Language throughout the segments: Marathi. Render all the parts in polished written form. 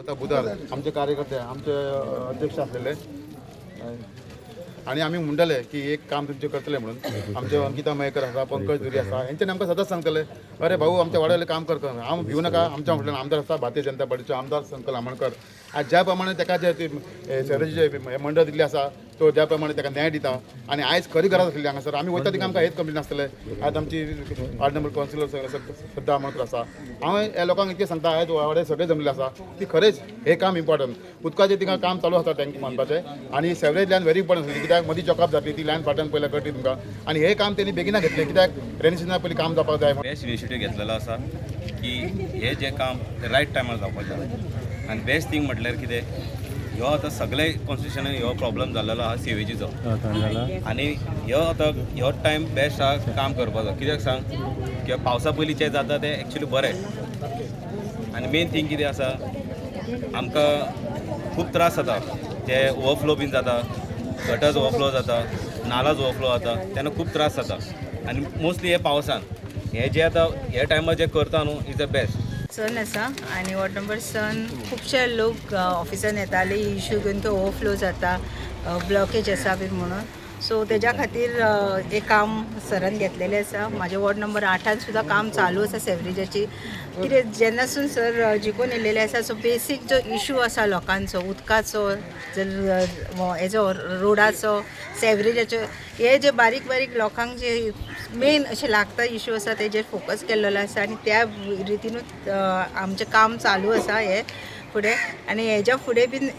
आता बुधवार आमचे कार्यकर्ते आमचे अध्यक्ष असलेले आणि आम्ही म्हणटले की एक काम तुमचे करतले म्हणून आमचे अंकिता मयेकर आसा पंकज दुरी आसा यांचे आमकां सदांच सांगतले अरे भाऊ आमच्या वाड्यावयले काम करता हांव भिवू नाका आमच्या म्हटल्यार आमदार आसा भारतीय जनता पार्टीचे आमदार संकल आमोणकर आज ज्या प्रमाणे ताका जे शहराचे मंडळ दिल्ली आसा तो ज्या प्रमाणे ताका न्याय दिता आणि आयज खरी गरज आसली हांगासर आमी वयता तिका आमकां हेच कंप्लेन आसतले आज आमची वार्ड नंबर कावन्सिलर सद्दा आमोणकर आसा हांव ह्या लोकांक इतकें सांगता आयज वाडे सगळे जमले आसा की खरेंच हे काम इम्पॉर्टंट उदकाचें तिका काम चालू आसा टँक बांदपाचें आणि सेवरेज लायन व्हेरी इम्पॉर्टंट आसली कित्याक मदीं चॉकअप जातली ती लायन फाटल्यान पयल्या कळटली तुमकां आणि हे काम तेणी बेगिना घेतलें कित्याक रेनी सिजना पयलीं काम जावपाक जाय बेस्ट इनिशिएटीव घेतलेलो आसा की हे जे काम ते रायट टायमार जावपाक जाय आनी बेस्ट थिंग म्हटल्यार कितें ह्यो आतां सगळे कॉन्स्टिट्युशनान ह्यो प्रॉब्लम जाल्लो आहा सीवेजीचो आनी ह्यो टायम बेस्ट आहा काम करपाचो कित्याक सांग किंवा पावसा पयलीं जें जाता तें एक्चुली बरें आनी मेन थिंग कितें आसा आमकां खूब त्रास जाता ते ओवरफ्लो बीन जाता गटर्स ओवरफ्लो जाता नालाज ओवरफ्लो जाता तेन्ना खूब त्रास जाता आनी मोस्टली हे पावसान हे जे आतां हे टायमार जे करता न्हू इज द बेस्ट सन आसा आनी वॉर्ड नंबर सन खुबशे लोक ऑफिसान येताले इश्यू घेवन तो ओवरफ्लो जाता ब्लॉकेज आसा बीन म्हणून सो तेज्या खातीर एक काम सरान घेतलेलें आसा म्हाज्या वॉर्ड नंबर 8 सुद्दां काम चालू आसा सेवरेजाची कितें जेन्नासून सर जिखून येयलेले आसा सो बेसीक जो इशू आसा लोकांचो उदकाचो जर हेजो रोडाचो सेवरेजाचो हे जे बारीक बारीक लोकांक जे मेन अशें लागता इशू आसा तेजेर फोकस केल्लो आसा आनी त्या रितीनूच आमचें काम चालू आसा हे फुडें आनी हेज्या फुडें बीन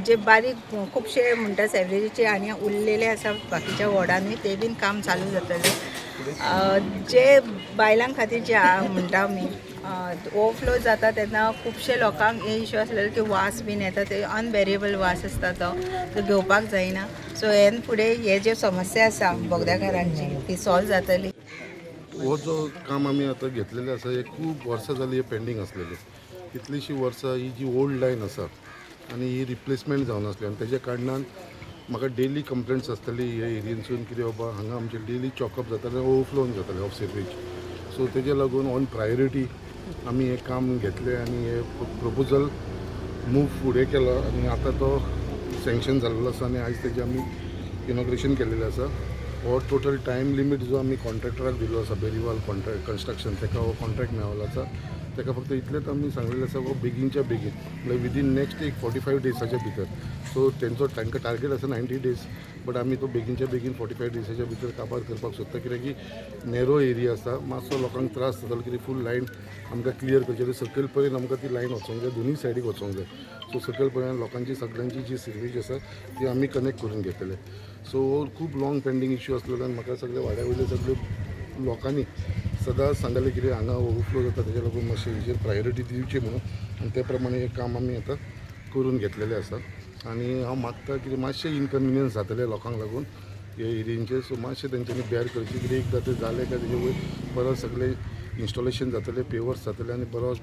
जे बारीक खुबशे म्हणटा सेवरेजीचे आनी उरलेले आसा बाकीच्या वॉर्डांनी ते बीन काम चालू जातलें जे बायलां खातीर जे म्हणटा आमी ओवरफ्लो जाता तेन्ना खुबशे लोकांक हे इशू आसलेले की वास बीन येता ते अनबेरेबल वास आसता तो घेवपाक जायना सो हेन फुडें हे जे समस्या आसा बोगद्याकारांची ती सॉल्व जातली हो जो काम आमी आतां घेतलेले आसा हे खूब वर्सां जाली हे पेंडींग आसलेले कितलींशीं वर्सां ही जी ओल्ड लायन आसा आनी ही रिप्लेसमेंट जावन आसली आनी तेज्या कारणान म्हाका डेली कंप्लेंट्स आसताली ह्या एरियेनसून कितें बाबा हांगा आमचे डेली चॉकअप जाताले ओवरफ्लोन जाताले ऑफ सेवेज सो तेजे लागून ऑन प्रायोरिटी आमी हे काम घेतले आनी हे प्रपोजल मूव फुडें केलो आनी आतां तो सँक्शन जाल्लो आसा आनी आयज तेजें आमी इनॉग्रेशन केल्लेलें आसा हो टोटल टायम लिमीट जो आमी कॉन्ट्रॅक्टराक दिल्लो आसा बेरीवाल कॉन्ट्रॅक्ट कन्स्ट्रक्शन ताका हो कॉन्ट्रॅक्ट मेळ्ळो आसा ताका फक्त इतलेंच आमी सांगलेलें आसा हो बेगीनच्या बेगीन म्हळ्यार विदीन नेक्स्ट एक 45 डेजाच्या भितर सो तांकां टार्गेट आसा 90 डेज बट आमी तो बेगीनच्या बेगीन 45 डेजाच्या भितर काबार करपाक सोदता कित्याक की नॅरो एरिया आसा मातसो लोकांक त्रास जातालो कितें फूल लायन आमकां क्लियर करचें सकयल पर्यंत आमकां ती लायन वचोंक जाय दोनूय सायडीक वचोंक जाय सो सकयल पर्यंत लोकांची सगळ्यांची जी सिवेज आसा ती आमी कनेक्ट करून घेतले सो खूब लाँग पेंडींग इश्यू आसलेल्यान म्हाका सगळे वाड्या वयले सगळे लोकांनी सदांच सांगलें कितें हांगा ओवरफ्लो जाता तेज्या लागून मातशें हेजेर प्रायोरिटी दिवची म्हणून आनी त्या प्रमाणे हें काम आमी आतां करून घेतलेलें आसा आनी हांव मागता कितें मातशें इनकन्विनियन्स जातलें लोकांक लागून हे एरियेंचेर सो मातशें तेंच्यांनी बेर करचें कितें एकदां तें जालें काय तेजे वयर परत सगळें इन्स्टॉलेशन जातलें पेवर्स जातलें आनी बरो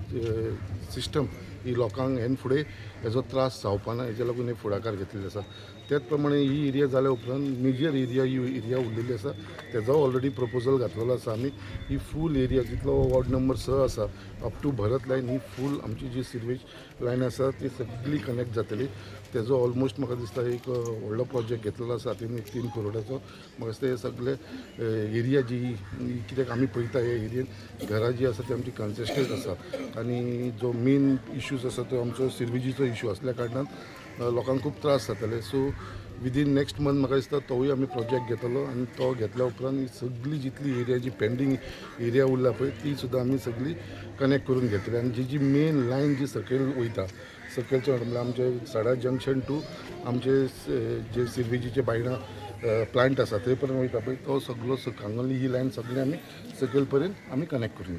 सिस्टम ही लोकांक हेन फुडें हेजो त्रास जावपाना हेज्या लागून हे फुडाकार घेतलेले आसा त्याच प्रमाणे ही एरिया जाल्या उपरांत मेजर एरिया ही एरिया उरलेली आसा तेजो ऑलरेडी प्रपोजल घातलेलो आसा आमी ही फूल एरिया जितलो वॉर्ड नंबर 6 आसा अप टू भरत लायन ही फूल आमची जी सिवेज लायन आसा ती सगळी कनेक्ट जातली तेजो ऑलमोस्ट म्हाका दिसता एक व्हडलो प्रोजेक्ट घेतलेलो आसा हातून 3 करोडाचो म्हाका दिसता हे सगळे एरिया जी कित्याक आमी पळयता हे एरियेन घरां जी आसा ती आमची कन्सेस्टेड आसा आनी जो मेन इश्यूज आसा तो आमचो सिवेजीचो इश्यू आसल्या कारणान लोकांक खूब त्रास जातले सो विदीन नेक्स्ट मंथ म्हाका दिसता तोवूय आमी प्रोजेक्ट घेतलो आनी तो घेतल्या उपरांत ही सगळी जितली एरिया जी पेंडींग एरिया उरला पळय ती सुद्दां आमी सगळी कनेक्ट करून घेतली आनी जी जी मेन लायन जी सकयल वयता सकयलचो म्हणल्यार आमचे सडा जंक्शन टू आमचे जे सिवेजीचे बायणां प्लांट आसा थंय पर्यंत वयता पळय तो सगळो हांगाली ही लायन सगळी आमी सकयल पर्यंत आमी कनेक्ट करून